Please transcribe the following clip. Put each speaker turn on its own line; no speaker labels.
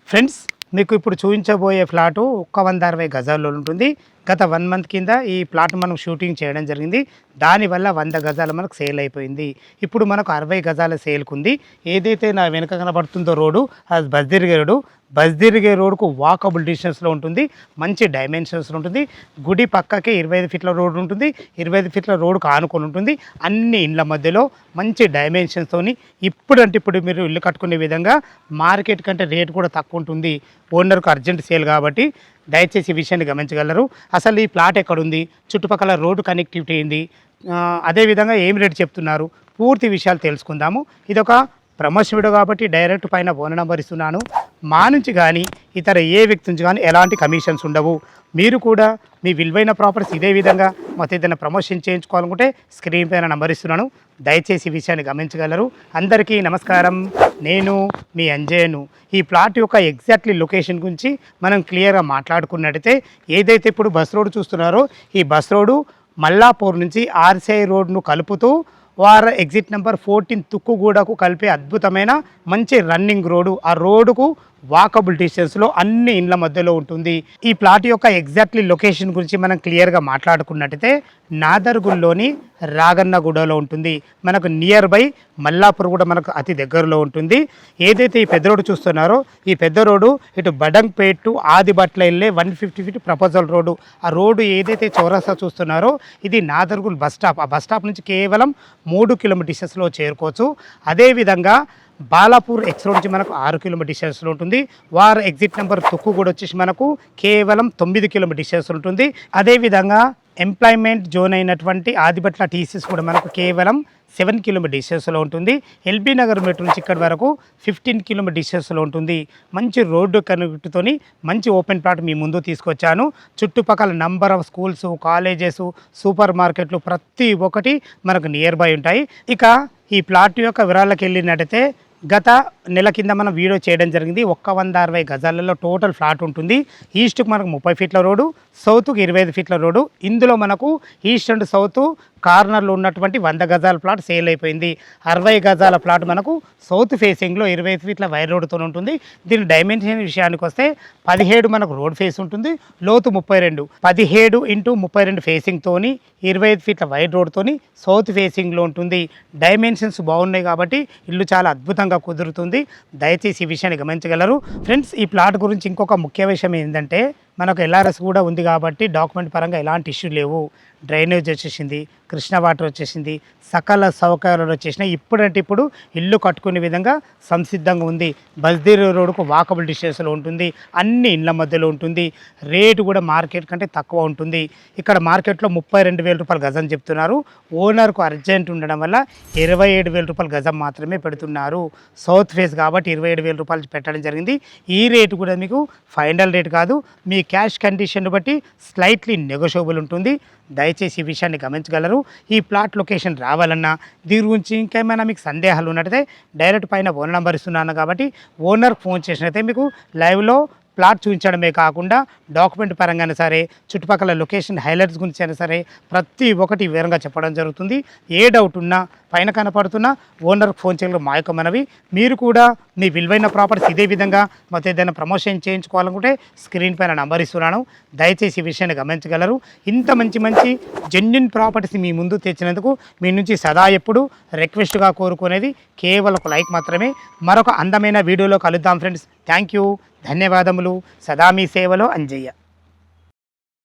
Friends మీకు ఇప్పుడు చూపించబోయే ఫ్లాటు 160 గజాల్లో ఉంటుంది. గత 1 మంత్ కింద ఈ ప్లాట్ మనం షూటింగ్ చేయడం జరిగింది. దానివల్ల 100 గజాలు మనకు సేల్ అయిపోయింది. ఇప్పుడు మనకు 60 గజాల సేల్కు ఉంది. ఏదైతే నా వెనక కనబడుతుందో రోడ్డు అది బస్ తిరిగే రోడ్డుకు వాకబుల్ డిస్టెన్స్లో ఉంటుంది. మంచి డైమెన్షన్స్లో ఉంటుంది. గుడి పక్కకే 25 ఫీట్ల రోడ్డు ఉంటుంది. 25 ఫీట్ల రోడ్డుకు ఆనుకొని ఉంటుంది. అన్ని ఇండ్ల మధ్యలో మంచి డైమెన్షన్స్తోని ఇప్పుడు మీరు ఇల్లు కట్టుకునే విధంగా మార్కెట్ కంటే రేటు కూడా తక్కువ ఉంటుంది. ఓనర్కు అర్జెంట్ సేల్ కాబట్టి దయచేసి ఈ విషయాన్ని గమనించగలరు. అసలు ఈ ప్లాట్ ఎక్కడుంది, చుట్టుపక్కల రోడ్డు కనెక్టివిటీ ఏంది, అదేవిధంగా ఏం రేటు చెప్తున్నారు, పూర్తి విషయాలు తెలుసుకుందాము. ఇదొక ప్రమోషన్ వీడియో కాబట్టి డైరెక్ట్ పైన ఫోన్ నెంబర్ ఇస్తున్నాను. మా నుంచి కానీ ఇతర ఏ వ్యక్తి నుంచి కానీ ఎలాంటి కమిషన్స్ ఉండవు. మీరు కూడా మీ విలువైన ప్రాపర్టీస్ ఇదే విధంగా మొత్తం ఏదైనా ప్రమోషన్ చేయించుకోవాలనుకుంటే స్క్రీన్ పైన నెంబర్ ఇస్తున్నాను. దయచేసి ఈ విషయాన్ని గమనించగలరు. అందరికీ నమస్కారం. నేను మీ అంజయ్యను. ఈ ప్లాట్ యొక్క ఎగ్జాక్ట్లీ లొకేషన్ గురించి మనం క్లియర్గా మాట్లాడుకున్నట్టయితే ఏదైతే ఇప్పుడు బస్ రోడ్డు చూస్తున్నారో ఈ బస్ రోడ్డు మల్లాపూర్ నుంచి ఆర్సీఐ రోడ్ను కలుపుతూ వారు ఎగ్జిట్ నెంబర్ 14 తుక్కుగూడకు కలిపే అద్భుతమైన మంచి రన్నింగ్ రోడ్డు. ఆ రోడ్డుకు వాకబుల్ డిస్టెన్స్లో అన్ని ఇండ్ల మధ్యలో ఉంటుంది. ఈ ప్లాట్ యొక్క ఎగ్జాక్ట్లీ లొకేషన్ గురించి మనం క్లియర్గా మాట్లాడుకున్నట్టయితే నాదర్గుల్లోని రాగన్నగూడలో ఉంటుంది. మనకు నియర్ బై మల్లాపూర్ కూడా మనకు అతి దగ్గరలో ఉంటుంది. ఏదైతే ఈ పెద్ద రోడ్డు చూస్తున్నారో ఈ పెద్ద రోడ్డు ఇటు బడంగ్పేట్ టు ఆదిబట్ల వెళ్ళే 150 ఫీట్ ప్రపోజల్ రోడ్డు. ఆ రోడ్డు ఏదైతే చౌరస్తా చూస్తున్నారో ఇది నాదర్గుల్ బస్ స్టాప్. ఆ బస్ స్టాప్ నుంచి కేవలం 3 కిలోమీటర్ డిస్టెన్స్లో చేరుకోవచ్చు. అదేవిధంగా బాలాపూర్ ఎక్స్ రోడ్ నుంచి మనకు 6 కిలోమీటర్ డిస్టెన్స్లో ఉంటుంది. వారు ఎగ్జిట్ నెంబర్ తుక్కు కూడా వచ్చేసి మనకు కేవలం 9 కిలోమీటర్ డిస్టెన్స్ ఉంటుంది. అదేవిధంగా ఎంప్లాయ్మెంట్ జోన్ అయినటువంటి ఆదిబట్ల టీసీస్ కూడా మనకు కేవలం 7 కిలోమీటర్ డిస్టెన్స్లో ఉంటుంది. ఎల్బీ నగర్ మెట్రో నుంచి ఇక్కడ వరకు 15 కిలోమీటర్ డిస్టెన్స్లో ఉంటుంది. మంచి రోడ్డు కనెక్ట్తోని మంచి ఓపెన్ ప్లాట్ మీ ముందు తీసుకొచ్చాను. చుట్టుపక్కల number of schools, colleges, super మార్కెట్లు ప్రతి ఒక్కటి మనకు నియర్ బై ఉంటాయి. ఇక ఈ ప్లాట్ యొక్క వివరాలకు వెళ్ళినట్టయితే గత నెల కింద మనం వీడియో చేయడం జరిగింది. 160 గజాలలో టోటల్ ఫ్లాట్ ఉంటుంది. ఈస్ట్కు మనకు 30 ఫీట్ల రోడ్డు, సౌత్కు 25 ఫీట్ల రోడ్డు. ఇందులో మనకు ఈస్ట్ అండ్ సౌత్ కార్నర్లో ఉన్నటువంటి 100 గజాల ప్లాట్ సేల్ అయిపోయింది. 60 గజాల ప్లాట్ మనకు సౌత్ ఫేసింగ్లో 25 ఫీట్ల వైర్ రోడ్డుతో ఉంటుంది. దీని డైమెన్షన్ విషయానికి వస్తే 17 మనకు రోడ్ ఫేస్ ఉంటుంది, లోతు 32, 17 × 32 ఫేసింగ్తోని 25 ఫీట్ల వైర్ రోడ్తోని సౌత్ ఫేసింగ్లో ఉంటుంది. డైమెన్షన్స్ బాగున్నాయి కాబట్టి ఇల్లు చాలా అద్భుతంగా కుదురుతుంది. దయచేసి ఈ విషయాన్ని గమనించగలరు. ఫ్రెండ్స్ ఈ ప్లాట్ గురించి ఇంకొక ముఖ్య విషయం ఏంటంటే మనకు ఎల్ఆర్ఎస్ కూడా ఉంది కాబట్టి డాక్యుమెంట్ పరంగా ఎలాంటి ఇష్యూ లేవు. డ్రైనేజ్ వచ్చేసింది, కృష్ణ వాటర్ వచ్చేసింది, సకల సౌకర్యాలు వచ్చేసినాయి. ఇప్పుడంటే ఇప్పుడు ఇల్లు కట్టుకునే విధంగా సంసిద్ధంగా ఉంది. బస్దీర్ రోడ్డుకు వాకబుల్ డిస్టెన్స్లో ఉంటుంది. అన్ని ఇండ్ల మధ్యలో ఉంటుంది. రేటు కూడా మార్కెట్ కంటే తక్కువ ఉంటుంది. ఇక్కడ మార్కెట్లో 32,000 రూపాయలు గజం చెప్తున్నారు. ఓనర్కు అర్జెంట్ ఉండడం వల్ల 27,000 రూపాయలు గజం మాత్రమే పెడుతున్నారు. సౌత్ ఫేస్ కాబట్టి 27,000 రూపాయలు పెట్టడం జరిగింది. ఈ రేటు కూడా మీకు ఫైనల్ రేట్ కాదు, మీ క్యాష్ కండిషన్ బట్టి స్లైట్లీ నెగోషియబుల్ ఉంటుంది. దయచేసి ఈ విషయాన్ని గమనించగలరు. ఈ ప్లాట్ లొకేషన్ రావాలన్నా దీని గురించి ఇంకేమైనా మీకు సందేహాలు ఉన్నట్టయితే డైరెక్ట్ పైన ఫోన్ నెంబర్ ఇస్తున్నాను కాబట్టి ఓనర్కి ఫోన్ చేసినట్లయితే మీకు లైవ్లో ప్లాట్ చూపించడమే కాకుండా డాక్యుమెంట్ పరంగానే సరే, చుట్టుపక్కల లొకేషన్ హైలైట్స్ గురించి అయినా సరే ప్రతి ఒక్కటి వివరంగా చెప్పడం జరుగుతుంది. ఏ డౌట్ ఉన్నా పైన కనపడుతున్న ఓనర్కి ఫోన్ చేయగలరు. మా యొక్క మనవి మీరు కూడా మీ విలువైన ప్రాపర్టీస్ ఇదే విధంగా మొత్తం ఏదైనా ప్రమోషన్ చేయించుకోవాలనుకుంటే స్క్రీన్ పైన నంబర్ ఇస్తున్నాను. దయచేసి ఈ విషయాన్ని గమనించగలరు. ఇంత మంచి జెన్యున్ ప్రాపర్టీస్ మీ ముందు తెచ్చినందుకు మీ నుంచి సదా ఎప్పుడు రిక్వెస్ట్గా కోరుకునేది కేవలం ఒక లైక్ మాత్రమే. మరొక అందమైన వీడియోలో కలుద్దాం ఫ్రెండ్స్. థ్యాంక్ యూ, ధన్యవాదములు. సదా మీ సేవలో అంజయ్య.